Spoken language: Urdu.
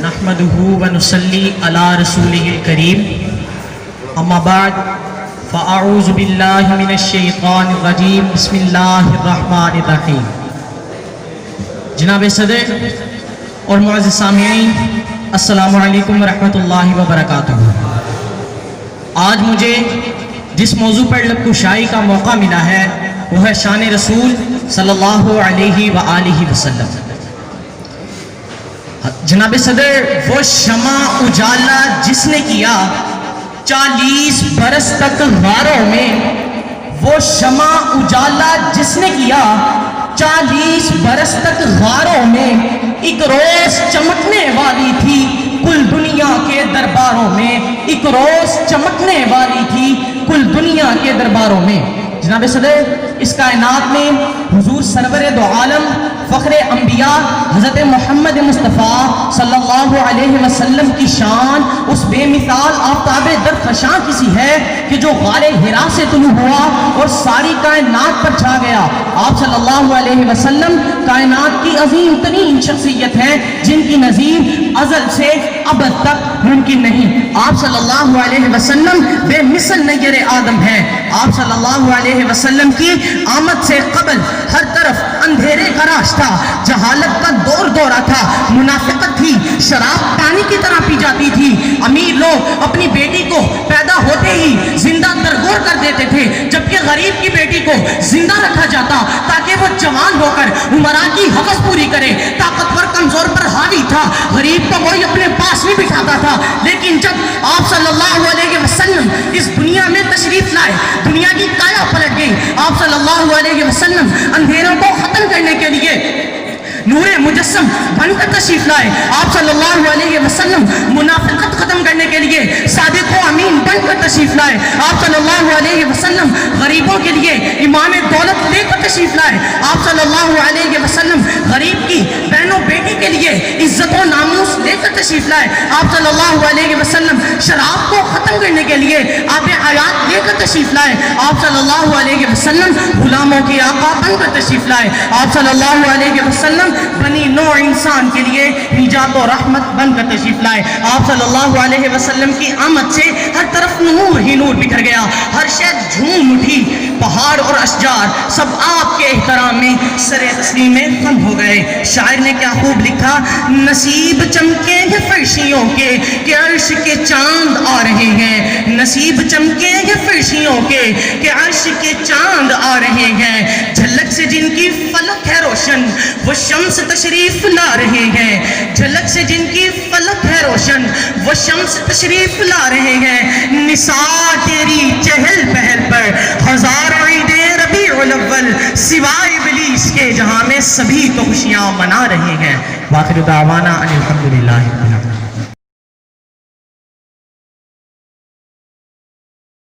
نحمده ونصلي على رسوله الكريم اما بعد فاعوذ بالله من الشیطان الرجیم بسم اللہ الرحمن الرحیم۔ جناب صدر اور معزز سامعین، السلام علیکم ورحمۃ اللہ وبرکاتہ۔ آج مجھے جس موضوع پر لب کشائی کا موقع ملا ہے وہ ہے شان رسول صلی اللہ علیہ وآلہ وسلم۔ جناب صدر، وہ شمع اجالا جس نے کیا 40 برس تک غاروں میں، وہ شمع اجالا جس نے کیا 40 برس تک غاروں میں، ایک روز چمکنے والی تھی کل دنیا کے درباروں میں، ایک روز چمکنے والی تھی کل دنیا کے درباروں میں۔ جناب صدر، اس کائنات میں حضور سرور دو عالم فخر انبیاء حضرت محمد مصطفیٰ صلی اللہ علیہ وسلم کی شان اس بے مثال آفتاب درخشاں کسی ہے کہ جو غار حرا سے طلوع ہوا اور ساری کائنات پر چھا گیا۔ آپ صلی اللہ علیہ وسلم کائنات کی عظیم ترین شخصیت ہے جن کی نظیر ازل سے ابد تک ممکن نہیں۔ آپ صلی اللہ علیہ وسلم بے مثل نیر آدم ہے۔ آپ صلی اللہ علیہ وسلم کی آمد سے قبل ہر طرف اندھیرے کا راج تھا، جہالت کا دور دورہ تھا، منافقت تھی، شراب پانی کی طرح پی جاتی تھی۔ امیر لوگ اپنی بیٹی کو پیدا ہوتے ہی زندہ درگور کر دیتے تھے، جبکہ غریب کی بیٹی کو زندہ رکھا جاتا تاکہ وہ جوان ہو کر عمرہ کی حوث پوری کرے۔ طاقتور کمزور پر حاوی تھا، غریب کو کوئی اپنے پاس نہیں بٹھاتا تھا۔ لیکن جب آپ صلی اللہ علیہ وسلم اس دنیا میں تشریف لائے، دنیا کی کایا پلٹ گئی۔ آپ صلی اللہ علیہ وسلم اندھیروں کو ختم کرنے کے لیے نور مجسم بن کر تشریف لائے۔ آپ صلی اللہ علیہ وسلم منافقت ختم کرنے کے لیے صادق و امین بن کر تشریف لائے۔ آپ صلی اللہ علیہ وسلم غریبوں کے لیے امام دولت لے کر تشریف لائے۔ آپ صلی اللہ علیہ وسلم غریب کی بہنوں بیٹی کے لیے عزت و ناموس لے کر تشریف لائے۔ آپ صلی اللہ علیہ وسلم شراب کو ختم کرنے کے لیے آب حیات لے کر تشریف لائے۔ آپ صلی اللہ علیہ وسلم غلاموں کے آقا بن کر تشریف لائے۔ آپ صلی اللہ علیہ وسلم بنی نوع انسان کے لیے نجات و رحمت بن کر تشریف لائے۔ آپ صلی اللہ علیہ وسلم کی آمد سے ہر طرف نور ہی نور بکھر گیا، ہر شے جھوم اٹھی، پہاڑ اور اشجار سب آپ کے احترام میں سر تسلیم میں خم ہو گئے۔ شاعر نے کیا خوب لکھا، نصیب چمکے ہیں فرشیوں کے کہ عرش کے چاند آ رہے ہیں، نصیب چمکے ہیں فرشیوں کے کہ عرش کے چاند آ رہے ہیں، جھلک سے جن کی فلک ہے روشن وہ شمس تشریف لا رہے ہیں، جھلک سے جن کی فلک ہے روشن وہ شمس تشریف لا رہے ہیں، نثار تیری چہل پہل پر ہزاروں عید ربیع الاول سوائے ابلیس کے جہاں میں سبھی تو خوشیاں منا رہے ہیں۔ وآخر دعوانا ان الحمد للہ۔